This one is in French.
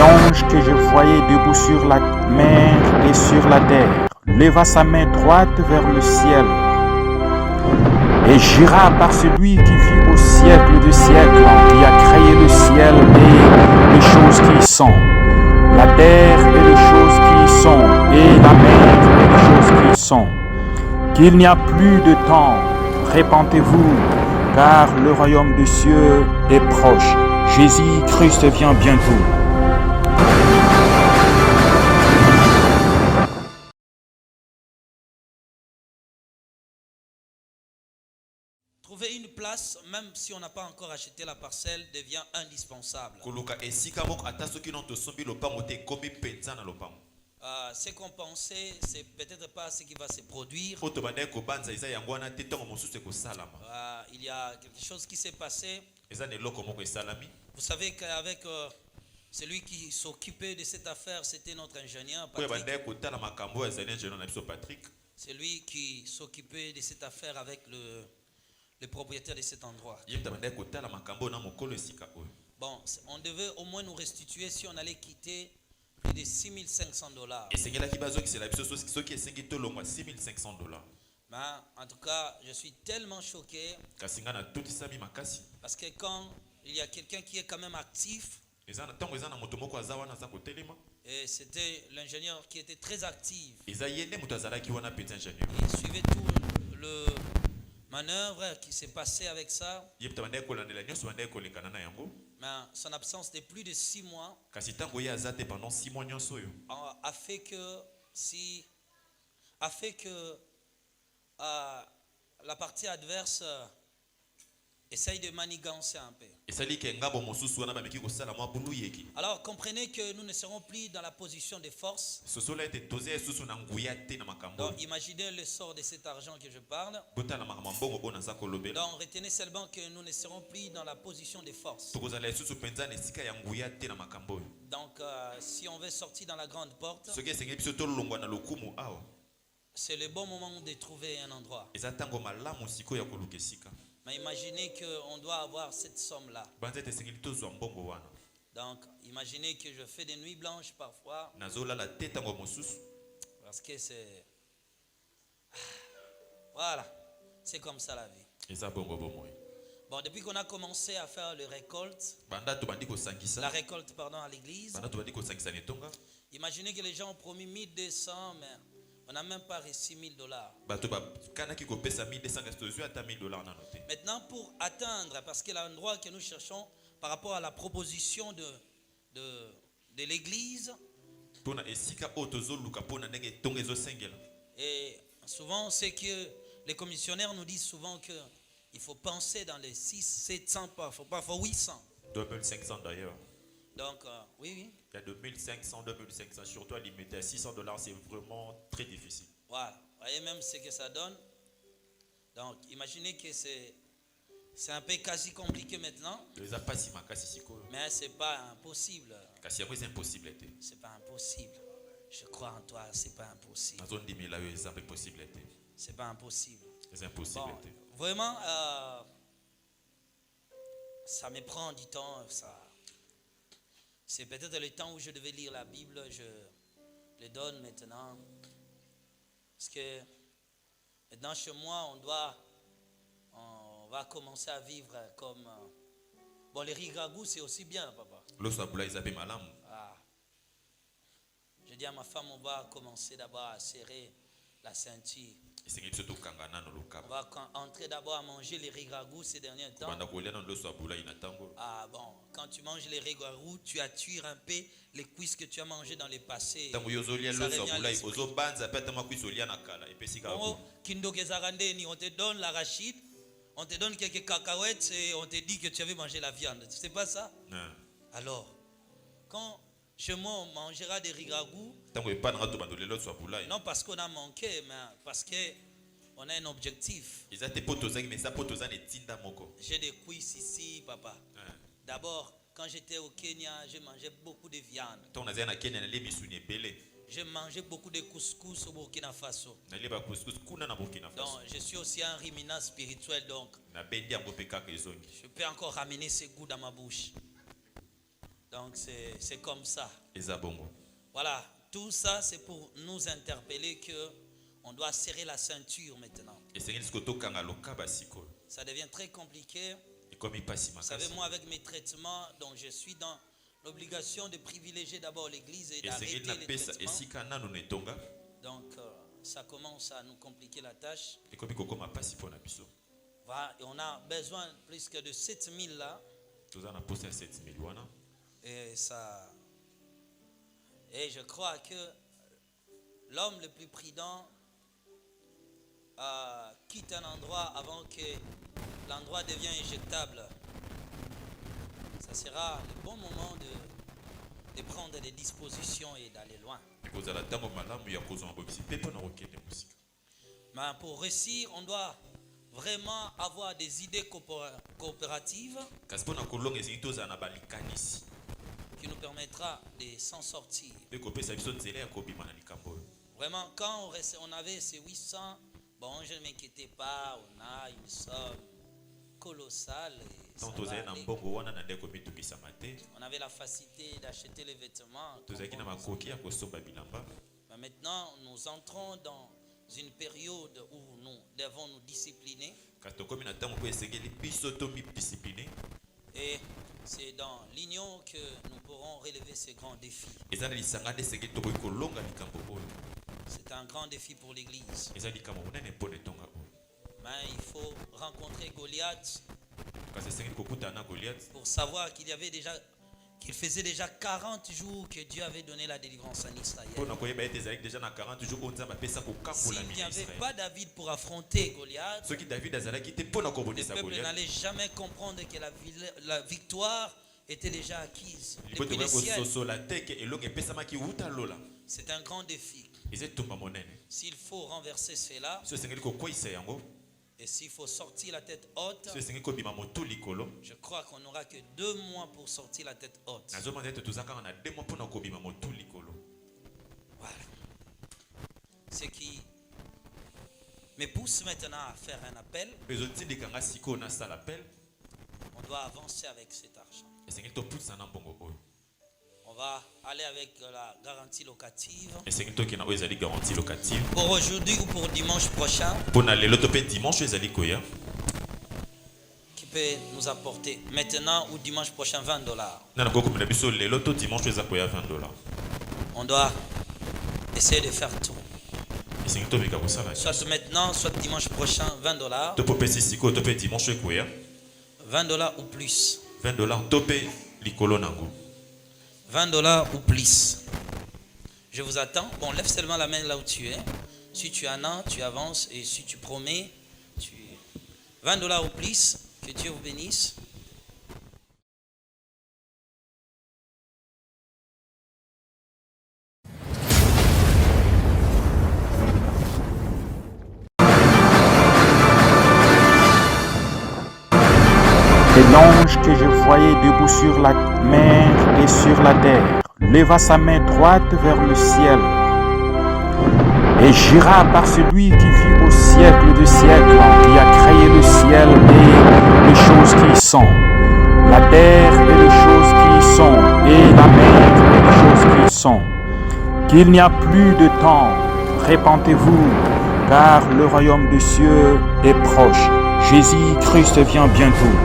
l'ange que je voyais debout sur la mer et sur la terre leva sa main droite vers le ciel et jura par celui qui vit au siècle des siècles, qui a créé le ciel et les choses qui y sont, la terre et les choses qui y sont, et la mer et les choses qui y sont, qu'il n'y a plus de temps. Répentez-vous, car le royaume des cieux est proche. Jésus-Christ vient bientôt. Trouver une place, même si on n'a pas encore acheté la parcelle, devient indispensable. Ce qu'on pensait, c'est peut-être pas ce qui va se produire. Il y a quelque chose qui s'est passé. Vous savez qu'avec celui qui s'occupait de cette affaire, c'était notre ingénieur Patrick. C'est lui qui s'occupait de cette affaire avec le propriétaire de cet endroit. Bon, on devait au moins nous restituer si on allait quitter plus de $6,500. Mais en tout cas, je suis tellement choqué parce que quand il y a quelqu'un qui est quand même actif, et c'était l'ingénieur qui était très actif, il suivait tout le manœuvre qui s'est passé avec ça. Mais son absence de plus de 6 mois a fait que la partie adverse essaye de manigancer un peu. Alors comprenez que nous ne serons plus dans la position de force. Donc imaginez le sort de cet argent que je parle. Donc retenez seulement que nous ne serons plus dans la position de force. Donc si on veut sortir dans la grande porte, c'est le bon moment de trouver un endroit. Mais imaginez qu'on doit avoir cette somme-là. Donc, imaginez que je fais des nuits blanches parfois. Parce que c'est... Voilà, c'est comme ça la vie. Bon, depuis qu'on a commencé à faire la récolte à l'église, imaginez que les gens ont promis 1,200, mais on n'a même pas reçu $1,000. Maintenant, pour atteindre, parce que l'endroit que nous cherchons par rapport à la proposition de l'église, et souvent c'est que les commissionnaires nous disent souvent qu'il faut penser dans les 600-700, parfois 800. 2500 d'ailleurs. Donc, oui. Il y a 2500, surtout à limiter à $600, c'est vraiment très difficile. Voilà, vous voyez même ce que ça donne. Donc, imaginez que c'est un peu quasi compliqué maintenant. Mais c'est pas impossible. C'est pas impossible. Je crois en toi, c'est pas impossible. C'est pas impossible. Bon, vraiment, ça me prend du temps, ça. C'est peut-être le temps où je devais lire la Bible, je le donne maintenant. Parce que maintenant chez moi, on va commencer à vivre comme... Bon, les riz-ragoûts, c'est aussi bien, papa. Ah. Je dis à ma femme, on va commencer d'abord à serrer la ceinture. On va entrer d'abord à manger les riz-ragoûts ces derniers temps. Ah bon, quand tu manges les riz-ragoûts, tu attires un peu les cuisses que tu as mangées dans le passé. Ça revient à l'esprit. On te donne l'arachide, on te donne quelques cacahuètes et on te dit que tu avais mangé la viande. C'est pas ça? Non. Alors, quand chez moi on mangera des riz-ragoûts, non parce qu'on a manqué, mais parce qu'on a un objectif. J'ai des cuisses ici, papa. D'abord, quand j'étais au Kenya, je mangeais beaucoup de viande. J'ai mangé beaucoup de couscous au Burkina Faso. Donc, je suis aussi un ruminant spirituel, donc je peux encore ramener ce goût dans ma bouche. Donc c'est comme ça. eza bongo. Voilà, tout ça c'est pour nous interpeller que on doit serrer la ceinture maintenant. Esengeli siko tokanga lokaba siko. Ça devient très compliqué. Ekomi pasi Vous savez, makasi. moi avec mes traitements, donc je suis dans l'obligation de privilégier d'abord l'église et d'arrêter Esengeli na les pesa traitements. esika nanu netonga. Donc ça commence à nous compliquer la tâche. Ekomi kokoma pasi pona biso. Voilà, et on a besoin plus que de 7000 là. Toza na posa 7000 wana. Et ça. Et je crois que l'homme le plus prudent quitte un endroit avant que l'endroit devienne injectable. Ça sera le bon moment de prendre des dispositions et d'aller loin. Ekozala tango malamu ya kozwa bokisi pe pona kokende musika. Mais pour réussir, on doit vraiment avoir des idées coopératives Kasi pona kolonga esengi tozala na balikanisi. qui nous permettra de s'en sortir. Pe kopesa biso nzela ya kobima na likambo oyo. Vraiment, quand on avait ces 800, bon, je ne m'inquiétais pas, on a une somme colossale. Et ça Tant va tozali na aller. mbongo wana na ndeko mitungisa mate. On avait la facilité d'acheter les vêtements. Tozalaki na makoki ya kosomba bilamba. Mais maintenant, nous entrons dans une période où nous devons nous discipliner. Kasi tokomi na ntango mpo esengeli biso tomidiscipline. Et c'est dans l'union que nous pourrons relever ces grands défis. Eza na lisanga nde esengeli tokoki kolonga likambo oyo. C'est un grand défi pour l'Église. Eza likambo monene mpona etonga oyo. Mais il faut rencontrer Goliath Kasi esengeli kokutana na Goliath. pour savoir qu'il faisait déjà 40 jours que Dieu avait donné la délivrance en Israël. Mpona koyeba ete ezalaki déjà na 40 jours oyo nzambe apesa kokambola S'il n'y mina avait Israël. pas David pour affronter Goliath, Soki David azalaki te mpona le kobundisa peuple Goliath. n'allait jamais comprendre que la victoire était déjà acquise Lipo depuis le tokoki ciel. kososola te ke elongo epesamaki wuta lola. C'est un grand défi. Eza etumba monene. S'il faut renverser cela, So esengeli kokweyisa yango. et s'il faut sortir la tête haute, So esengeli kobima motu likolo. je crois qu'on n'aura que 2 mois pour sortir la tête haute. Nazomona ete toza kaka na 2 mois mpona kobima motu likolo. Voilà. Ce qui me pousse maintenant à faire un appel. Mpe ezotindika nga sikoyo nasala appel. On doit avancer avec cet argent. Esengeli toputisa na mbongo oyo. On va aller avec la garantie locative. Esengeli tokenda oyo ezali garantie locative. Pour aujourd'hui ou pour dimanche prochain, Mpona lelo to mpe dimanche oyo ezali koya. qui peut nous apporter maintenant ou dimanche prochain $20. Nana kokomela biso lelo to dimanche oyo eza koya $20. On doit essayer de faire tout. Esengeli tobika kosala. Soit maintenant, soit dimanche prochain, $20. To popesi sikoyo to mpe dimanche oyo koya. $20 ou plus. $20 to mpe likolo nango. $20 ou plus. Je vous attends. Bon, lève seulement la main là où tu es. Si tu en as, tu avances. Et si tu promets, $20 ou plus. Que Dieu vous bénisse. Et l'ange que je voyais debout sur la mer et sur la terre leva sa main droite vers le ciel et jura par celui qui vit au siècle de siècles, qui a créé le ciel et les choses qui y sont, la terre et les choses qui y sont, et la mer et les choses qui y sont, qu'il n'y a plus de temps. Répentez-vous, car le royaume des cieux est proche. Jésus-Christ vient bientôt.